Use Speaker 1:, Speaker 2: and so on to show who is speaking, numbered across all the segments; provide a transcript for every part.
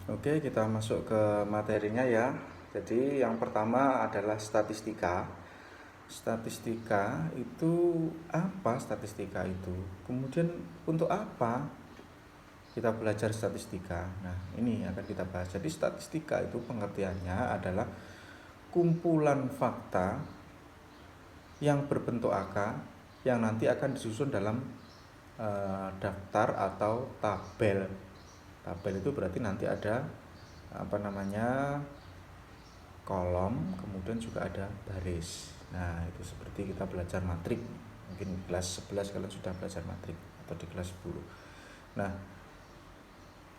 Speaker 1: Oke, kita masuk ke materinya ya. Jadi yang pertama adalah statistika. Statistika itu apa? Statistika itu kemudian untuk apa kita belajar statistika? Nah, ini akan kita bahas. Jadi statistika itu pengertiannya adalah kumpulan fakta yang berbentuk angka yang nanti akan disusun dalam daftar atau tabel. Tabel itu berarti nanti ada kolom, kemudian juga ada baris. Nah, itu seperti kita belajar matrik. Mungkin kelas 11 kalian sudah belajar matrik atau di kelas 10. Nah,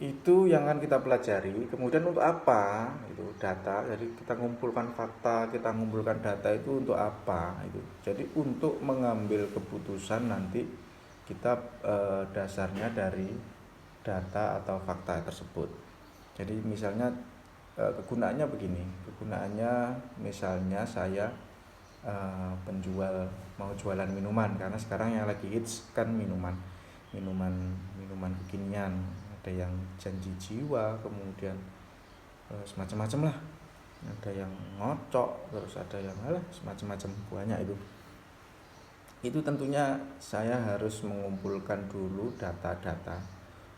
Speaker 1: itu yang akan kita pelajari. Kemudian untuk apa? Itu data. Jadi kita mengumpulkan fakta, kita mengumpulkan data itu untuk apa? Itu. Jadi untuk mengambil keputusan nanti kita dasarnya dari data atau fakta tersebut. Jadi misalnya kegunaannya begini. Kegunaannya misalnya saya penjual mau jualan minuman, karena sekarang yang lagi hits kan minuman kekinian, ada yang janji jiwa, kemudian semacam-macam lah, ada yang ngocok, terus ada yang semacam-macam, banyak itu tentunya saya harus mengumpulkan dulu data-data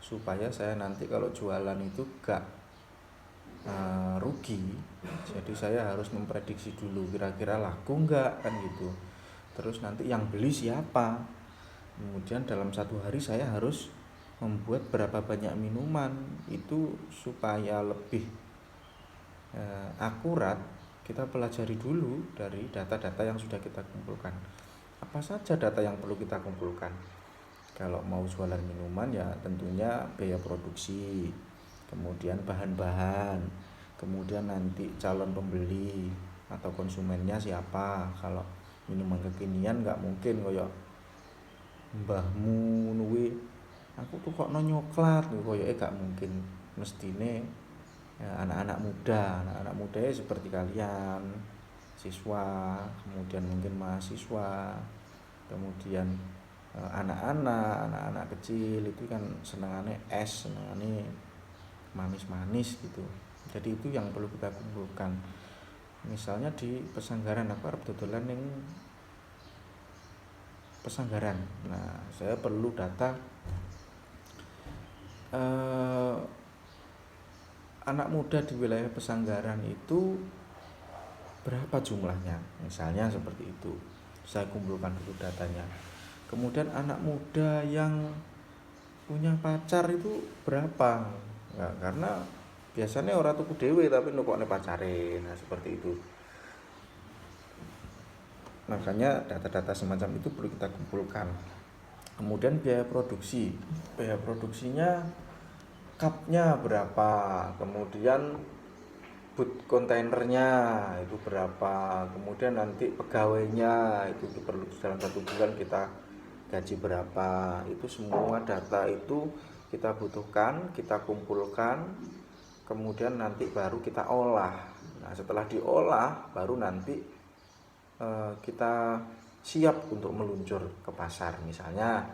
Speaker 1: supaya saya nanti kalau jualan itu gak rugi. Jadi saya harus memprediksi dulu kira-kira laku enggak, kan gitu. Terus nanti yang beli siapa, kemudian dalam satu hari saya harus membuat berapa banyak minuman. Itu supaya lebih akurat, kita pelajari dulu dari data-data yang sudah kita kumpulkan. Apa saja data yang perlu kita kumpulkan? Kalau mau jualan minuman ya tentunya biaya produksi, kemudian bahan-bahan, kemudian nanti calon pembeli atau konsumennya siapa. Kalau minuman kekinian nggak mungkin koyo mbahmu nuwi aku tuh kok no nyoklat koyo gak mungkin, mestine ya, anak-anak muda ya seperti kalian, siswa, kemudian mungkin mahasiswa, kemudian anak-anak kecil itu kan senangannya es, senangannya manis-manis gitu. Jadi itu yang perlu kita kumpulkan. Misalnya di pesanggaran, aku harap dodolan yang pesanggaran. Nah, saya perlu data anak muda di wilayah pesanggaran itu berapa jumlahnya, misalnya seperti itu. Saya kumpulkan dulu datanya. Kemudian anak muda yang punya pacar itu berapa? Nah, karena biasanya orang tuku dewe tapi nukokne pacare. Nah, seperti itu. Makanya data-data semacam itu perlu kita kumpulkan. Kemudian biaya produksi. Biaya produksinya cupnya berapa? Kemudian boot kontainernya itu berapa? Kemudian nanti pegawainya itu perlu dalam satu bulan kita gaji berapa? Itu semua data itu kita butuhkan, kita kumpulkan, kemudian nanti baru kita olah. Nah, setelah diolah baru nanti kita siap untuk meluncur ke pasar. Misalnya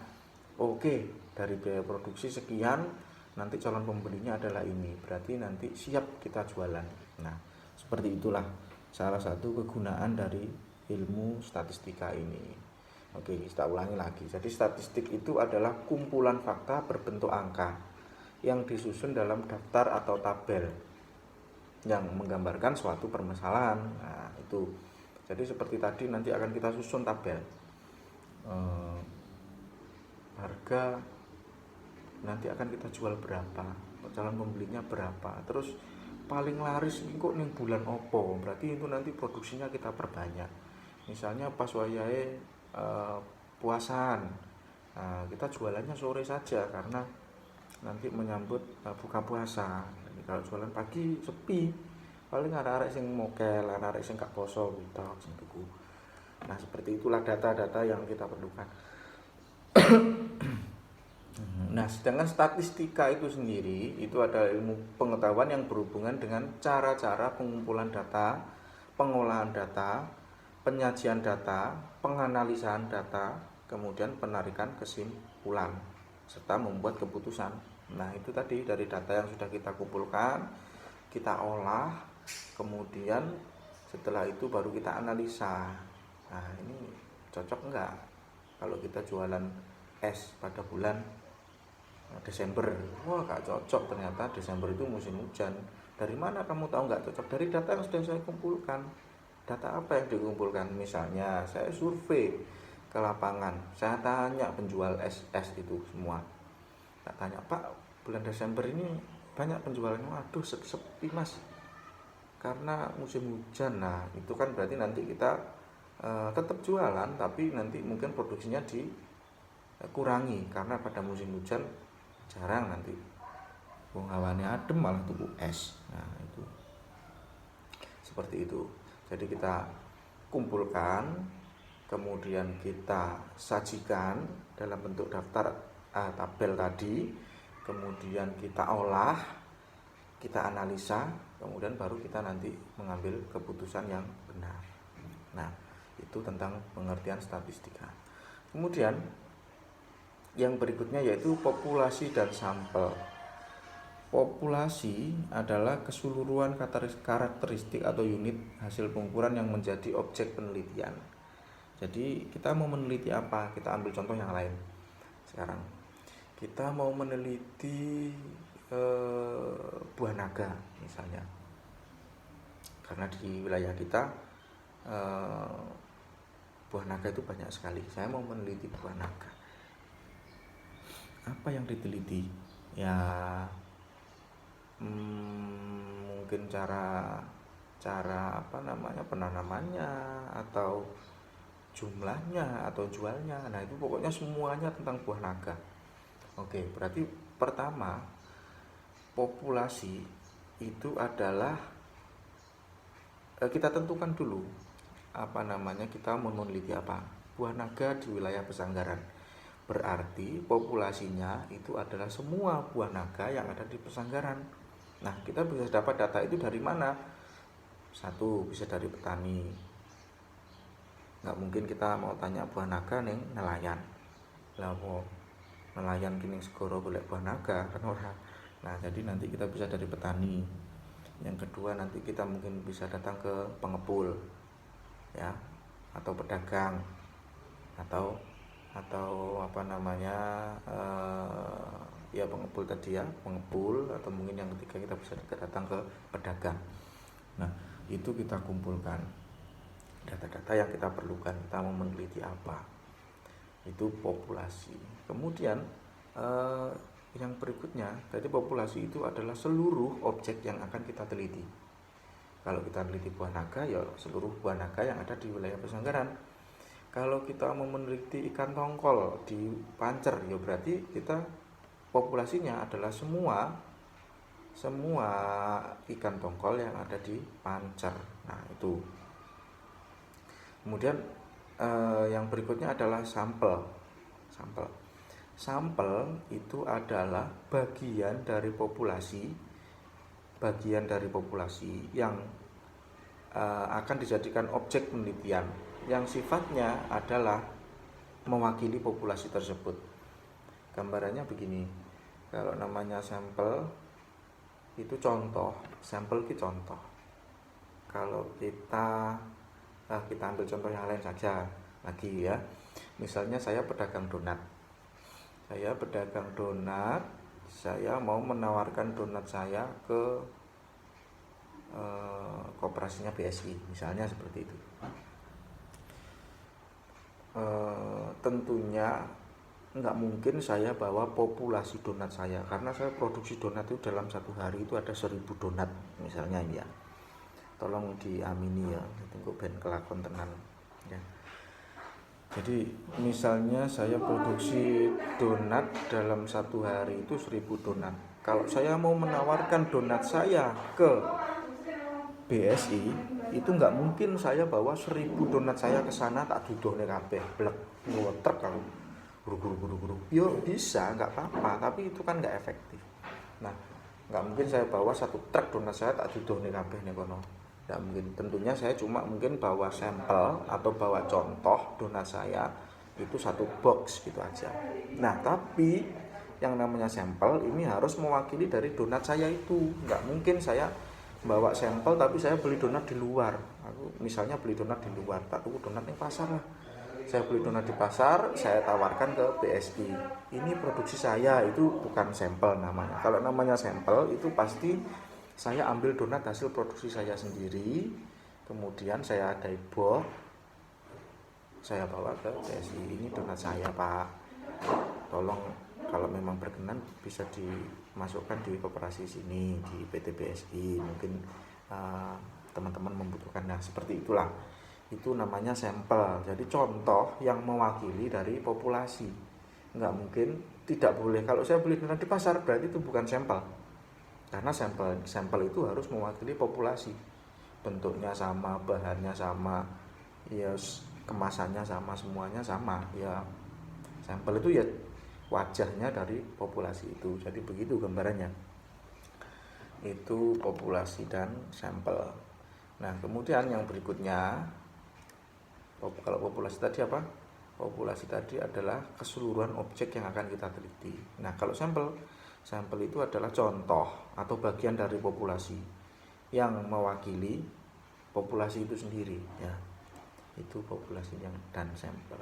Speaker 1: oke, dari biaya produksi sekian, nanti calon pembelinya adalah ini, berarti nanti siap kita jualan. Nah, seperti itulah salah satu kegunaan dari ilmu statistika ini. Oke, kita ulangi lagi. Jadi statistik itu adalah kumpulan fakta berbentuk angka yang disusun dalam daftar atau tabel yang menggambarkan suatu permasalahan. Nah, itu. Jadi seperti tadi nanti akan kita susun tabel. Harga nanti akan kita jual berapa, calon pembelinya berapa, terus paling laris kok ning bulan opo, berarti itu nanti produksinya kita perbanyak. Misalnya pas wayahe puasan, nah, kita jualannya sore saja karena nanti menyambut buka puasa. Jadi kalau jualan pagi sepi, paling arek-arek sing mokel, arek-arek sing gak poso gitu sing tuku. Nah, seperti itulah data-data yang kita perlukan. Nah, sedangkan statistika itu sendiri itu adalah ilmu pengetahuan yang berhubungan dengan cara-cara pengumpulan data, pengolahan data, penyajian data, penganalisaan data, kemudian penarikan kesimpulan serta membuat keputusan. Nah itu tadi dari data yang sudah kita kumpulkan, kita olah, kemudian setelah itu baru kita analisa. Nah ini cocok enggak kalau kita jualan es pada bulan Desember? Wah gak cocok, ternyata Desember itu musim hujan. Dari mana kamu tahu nggak cocok? Dari data yang sudah saya kumpulkan. Data apa yang dikumpulkan? Misalnya saya survei ke lapangan, saya tanya penjual es itu semua. Tak tanya, Pak, bulan Desember ini banyak penjualannya. Waduh, sepi mas, karena musim hujan. Nah itu kan berarti nanti kita tetap jualan, tapi nanti mungkin produksinya dikurangi karena pada musim hujan jarang nanti wong hawane adem malah tuku es. Nah itu seperti itu. Jadi kita kumpulkan, kemudian kita sajikan dalam bentuk daftar tabel tadi, kemudian kita olah, kita analisa, kemudian baru kita nanti mengambil keputusan yang benar. Nah itu tentang pengertian statistika. Kemudian yang berikutnya yaitu populasi dan sampel. Populasi adalah keseluruhan karakteristik atau unit hasil pengukuran yang menjadi objek penelitian. Jadi kita mau meneliti apa? Kita ambil contoh yang lain. Sekarang kita mau meneliti buah naga misalnya, karena di wilayah kita buah naga itu banyak sekali. Saya mau meneliti buah naga. Apa yang diteliti? Ya mungkin cara penanamannya, atau jumlahnya, atau jualnya. Nah itu pokoknya semuanya tentang buah naga. Oke, berarti pertama populasi itu adalah kita tentukan dulu kita mau meneliti apa. Buah naga di wilayah Pesanggaran, berarti populasinya itu adalah semua buah naga yang ada di Pesanggaran. Nah kita bisa dapat data itu dari mana? Satu, bisa dari petani. Nggak mungkin kita mau tanya buah naga ning nelayan. Lah nelayan kini segoro golek buah naga kan ora. Nah jadi nanti kita bisa dari petani. Yang kedua nanti kita mungkin bisa datang ke pengepul, ya, atau pedagang, atau ya pengepul tadi ya, pengepul, atau mungkin yang ketiga kita bisa datang ke pedagang. Nah itu kita kumpulkan data-data yang kita perlukan. Kita mau meneliti apa, itu populasi. Kemudian yang berikutnya, jadi populasi itu adalah seluruh objek yang akan kita teliti. Kalau kita teliti buah naga, ya seluruh buah naga yang ada di wilayah Pesanggaran. Kalau kita mau meneliti ikan tongkol di Pancer, ya berarti kita populasinya adalah semua ikan tongkol yang ada di Pancer. Nah itu. Kemudian yang berikutnya adalah sampel. Sampel itu adalah bagian dari populasi yang akan dijadikan objek penelitian, yang sifatnya adalah mewakili populasi tersebut. Gambarannya begini, kalau namanya sampel itu contoh, sampel itu contoh. Kalau kita ambil contoh yang lain saja lagi ya. Misalnya saya pedagang donat. Saya mau menawarkan donat saya ke koperasinya BSI, misalnya seperti itu. Tentunya nggak mungkin saya bawa populasi donat saya, karena saya produksi donat itu dalam satu hari itu ada 1000 donat misalnya ya. Tolong diamini ya, tunggu ben kelakon tenan ya. Jadi misalnya saya produksi donat dalam satu hari itu 1000 donat. Kalau saya mau menawarkan donat saya ke BSI, itu nggak mungkin saya bawa 1000 donat saya ke sana tak dudohne kabeh blek ngletrek aku guru. Yo bisa, nggak apa-apa, tapi itu kan nggak efektif. Nah nggak mungkin saya bawa satu truk donat saya tak dudohne kabeh ning kono. Nggak mungkin. Tentunya saya cuma mungkin bawa sampel atau bawa contoh donat saya itu satu box gitu aja. Nah tapi yang namanya sampel ini harus mewakili dari donat saya itu. Nggak mungkin saya bawa sampel tapi saya beli donat di luar. Aku misalnya beli donat di luar, tak tuku donat di pasar lah. Saya beli donat di pasar, saya tawarkan ke BSI. Ini produksi saya, itu bukan sampel namanya. Kalau namanya sampel itu pasti saya ambil donat hasil produksi saya sendiri, kemudian saya adai box, saya bawa ke BSI. Ini donat saya Pak, tolong kalau memang berkenan bisa dimasukkan di koperasi sini di PT BSI, mungkin teman-teman membutuhkan. Nah seperti itulah, itu namanya sampel. Jadi contoh yang mewakili dari populasi. Nggak mungkin, tidak boleh kalau saya beli donat di pasar berarti itu bukan sampel, karena sampel itu harus mewakili populasi, bentuknya sama, bahannya sama, ya kemasannya sama, semuanya sama ya. Sampel itu ya wajahnya dari populasi itu. Jadi begitu gambarannya, itu populasi dan sampel. Nah kemudian yang berikutnya, kalau populasi tadi apa? Populasi tadi adalah keseluruhan objek yang akan kita teliti. Nah kalau sampel itu adalah contoh atau bagian dari populasi yang mewakili populasi itu sendiri ya. Itu populasi yang dan sampel.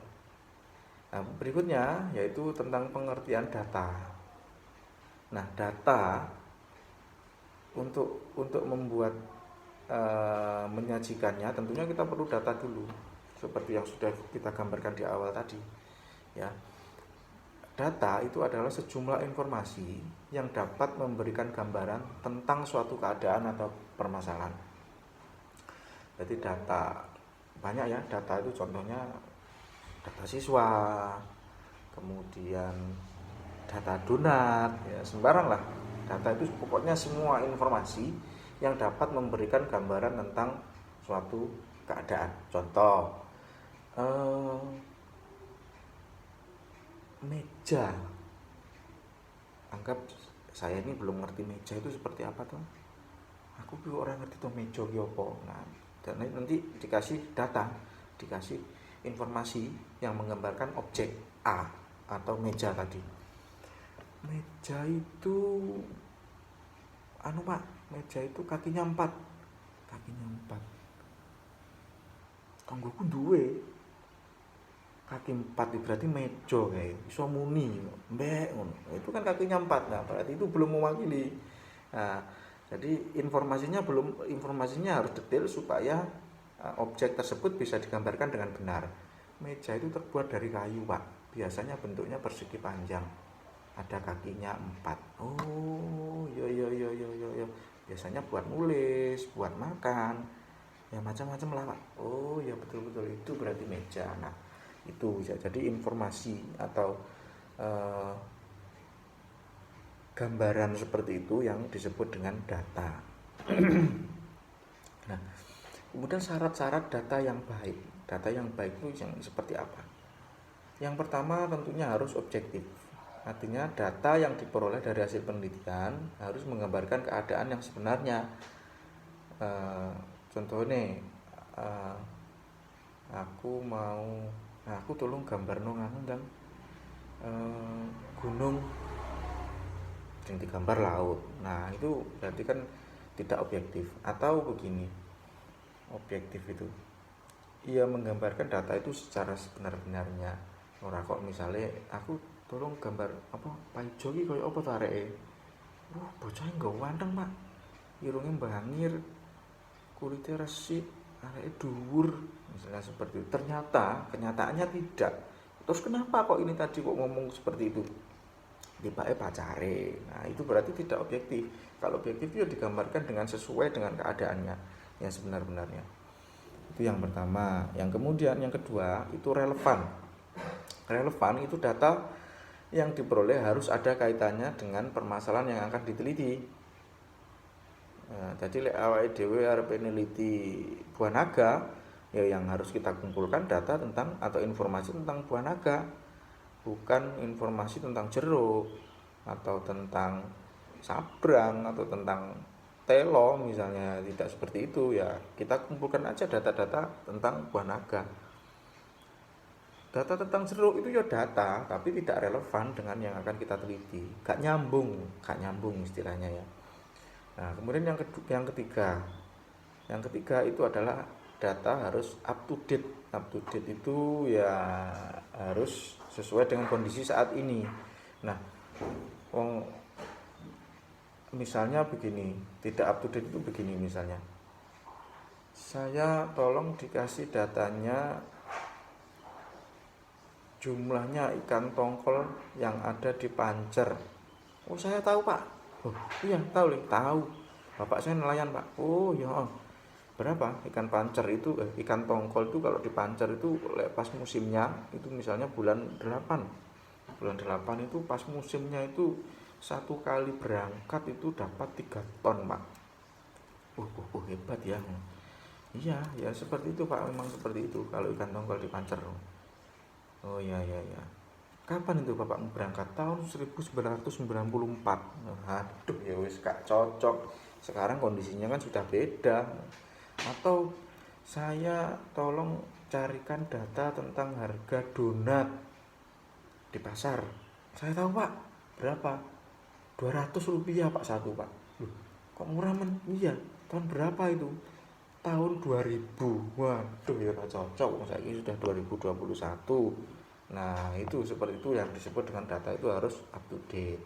Speaker 1: Nah, berikutnya yaitu tentang pengertian data. Nah, data untuk membuat menyajikannya tentunya kita perlu data dulu, seperti yang sudah kita gambarkan di awal tadi. Ya. Data itu adalah sejumlah informasi yang dapat memberikan gambaran tentang suatu keadaan atau permasalahan. Jadi data banyak ya, data itu contohnya data siswa, kemudian data donat, ya sembarang lah. Data itu pokoknya semua informasi yang dapat memberikan gambaran tentang suatu keadaan. Contoh, meja. Anggap saya ini belum ngerti meja itu seperti apa tuh. Aku juga orang ngerti tuh meja ki apa. Nah, dan nanti dikasih data, dikasih informasi yang menggambarkan objek A atau meja tadi. Meja itu Pak, meja itu kakinya 4. Kakinya 4. Tanggoku duwe kaki 4 berarti meja kayak iso muni mbek ngono. Itu kan kakinya 4. Nah, berarti itu belum mewakili. Nah, jadi informasinya harus detail supaya objek tersebut bisa digambarkan dengan benar. Meja itu terbuat dari kayu Pak, biasanya bentuknya persegi panjang, ada kakinya 4. Oh yo, biasanya buat nulis, buat makan, ya macam-macam lah Pak. Oh ya betul itu berarti meja. Nah itu bisa jadi informasi atau gambaran seperti itu yang disebut dengan data. Nah kemudian syarat-syarat data yang baik. Data yang baik itu yang seperti apa? Yang pertama tentunya harus objektif. Artinya data yang diperoleh dari hasil penelitian harus menggambarkan keadaan yang sebenarnya. Contohnya, aku tolong gambar dan gunung yang digambar laut. Nah itu berarti kan tidak objektif. Atau begini, objektif itu ia menggambarkan data itu secara sebenar-benarnya. Ora kok misalnya aku tolong gambar apa paijo iki koyo apa to areke. Bocahe nggo wanteng Pak. Irunge mbangir, kulite resik, areke dhuwur. Misalnya seperti itu. Ternyata kenyataannya tidak. Terus kenapa kok ini tadi kok ngomong seperti itu? Tibake pacare. Nah, itu berarti tidak objektif. Kalau objektif itu digambarkan dengan sesuai dengan keadaannya yang sebenar-benarnya. Itu yang pertama. Yang kemudian yang kedua itu relevan. Relevan itu data yang diperoleh harus ada kaitannya dengan permasalahan yang akan diteliti. Nah, jadi awake dhewe arep neliti buah naga, ya yang harus kita kumpulkan data tentang atau informasi tentang buah naga, bukan informasi tentang jeruk atau tentang sabrang atau tentang telo misalnya. Tidak seperti itu ya, kita kumpulkan aja data-data tentang buah naga. Data tentang jeruk itu ya data, tapi tidak relevan dengan yang akan kita teliti. Gak nyambung istilahnya ya. Nah, kemudian yang ketiga. Yang ketiga itu adalah data harus up to date. Up to date itu ya harus sesuai dengan kondisi saat ini. Nah, wong misalnya begini, tidak up to date itu begini misalnya. Saya tolong dikasih datanya jumlahnya ikan tongkol yang ada di Pancer. Oh, saya tahu, Pak. Oh, iya, tahu, tahu. Bapak saya nelayan, Pak. Oh, ya. Berapa ikan pancer itu, ikan tongkol itu kalau di Pancer itu pas musimnya itu misalnya bulan 8. Bulan 8 itu pas musimnya itu satu kali berangkat itu dapat 3 ton, Pak. Hebat ya. Iya, ya seperti itu, Pak. Memang seperti itu kalau ikan tongkol di Pancer. Oh iya iya iya. Kapan itu Bapak berangkat? Tahun 1994. Aduh ya wis gak cocok. Sekarang kondisinya kan sudah beda. Atau saya tolong carikan data tentang harga donat di pasar. Saya tahu Pak. Berapa? 200 rupiah Pak satu Pak. Loh, kok murah men? Iya. Tahun berapa itu? Tahun 2000. Waduh ya gak cocok. Saya ini sudah 2021. Nah itu seperti itu yang disebut dengan data itu harus up to date.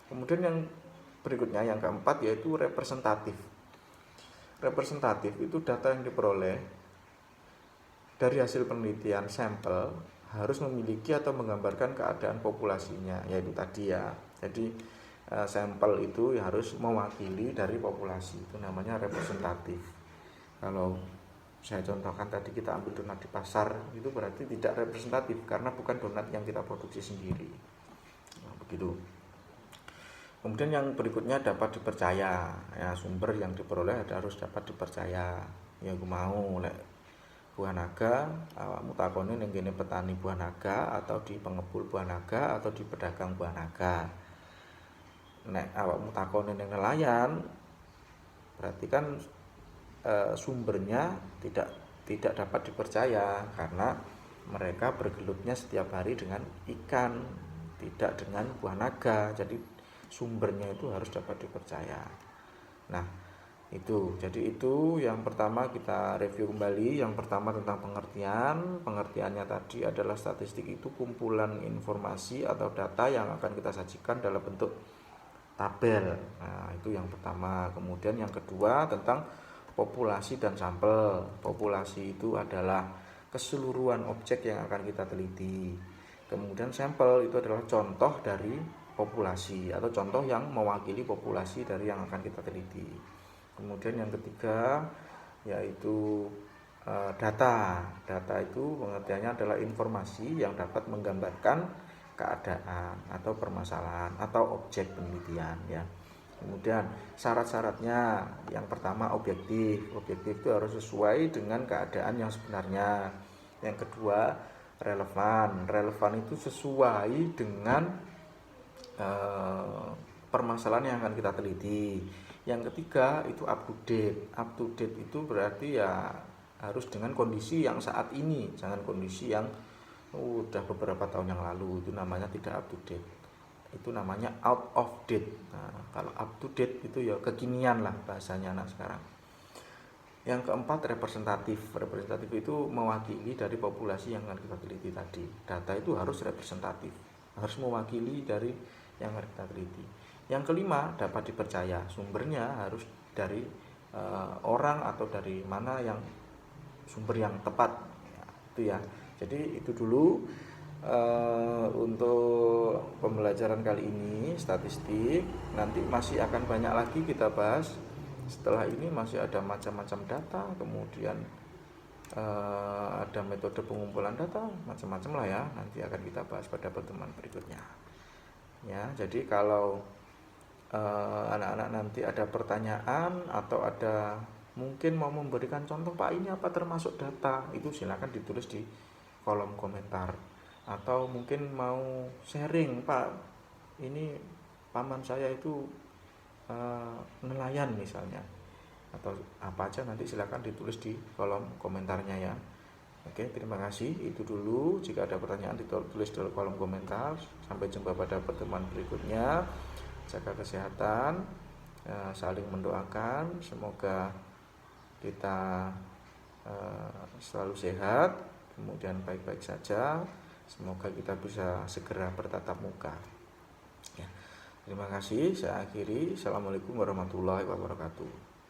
Speaker 1: Kemudian yang berikutnya yang keempat yaitu representatif. Representatif itu data yang diperoleh dari hasil penelitian sampel harus memiliki atau menggambarkan keadaan populasinya, yaitu tadi ya. Jadi sampel itu harus mewakili dari populasi, itu namanya representatif. Kalau saya contohkan tadi kita ambil donat di pasar, itu berarti tidak representatif karena bukan donat yang kita produksi sendiri. Nah, begitu. Kemudian yang berikutnya dapat dipercaya, ya sumber yang diperoleh harus dapat dipercaya. Ya aku mau lek buah naga, awakmu takoni ning kene petani buah naga atau di pengepul buah naga atau di pedagang buah naga. Nek awakmu takoni ning nelayan, berarti kan sumbernya tidak dapat dipercaya karena mereka bergelutnya setiap hari dengan ikan, tidak dengan buah naga. Jadi sumbernya itu harus dapat dipercaya. Nah, itu. Jadi itu yang pertama kita review kembali. Yang pertama tentang pengertian. Pengertiannya tadi adalah statistik itu kumpulan informasi atau data yang akan kita sajikan dalam bentuk tabel. Nah, itu yang pertama. Kemudian yang kedua tentang populasi dan sampel. Populasi itu adalah keseluruhan objek yang akan kita teliti. Kemudian sampel itu adalah contoh dari populasi atau contoh yang mewakili populasi dari yang akan kita teliti. Kemudian yang ketiga yaitu data. Data itu pengertiannya adalah informasi yang dapat menggambarkan keadaan atau permasalahan atau objek penelitian ya. Kemudian syarat-syaratnya, yang pertama objektif. Objektif itu harus sesuai dengan keadaan yang sebenarnya. Yang kedua relevan. Relevan itu sesuai dengan permasalahan yang akan kita teliti. Yang ketiga itu up to date. Up to date itu berarti ya harus dengan kondisi yang saat ini, jangan kondisi yang udah beberapa tahun yang lalu. Itu namanya tidak up to date. Itu namanya out of date. Nah, kalau up to date itu ya kekinian lah bahasanya anak sekarang. Yang keempat representatif. Representatif itu mewakili dari populasi yang akan kita teliti tadi. Data itu harus representatif, harus mewakili dari yang harus kita teliti. Yang kelima dapat dipercaya. Sumbernya harus dari orang atau dari mana yang sumber yang tepat ya, itu ya. Jadi itu dulu untuk pembelajaran kali ini statistik. Nanti masih akan banyak lagi kita bahas. Setelah ini masih ada macam-macam data, kemudian ada metode pengumpulan data, macam-macam lah ya. Nanti akan kita bahas pada pertemuan berikutnya. Ya, jadi kalau anak-anak nanti ada pertanyaan atau ada mungkin mau memberikan contoh, Pak ini apa termasuk data, itu silakan ditulis di kolom komentar. Atau mungkin mau sharing, Pak ini paman saya itu nelayan misalnya, atau apa aja nanti silakan ditulis di kolom komentarnya ya. Oke, terima kasih. Itu dulu. Jika ada pertanyaan ditulis di kolom komentar. Sampai jumpa pada pertemuan berikutnya. Jaga kesehatan, saling mendoakan. Semoga kita selalu sehat, kemudian baik-baik saja. Semoga kita bisa segera bertatap muka. Ya, terima kasih. Saya akhiri. Assalamualaikum warahmatullahi wabarakatuh.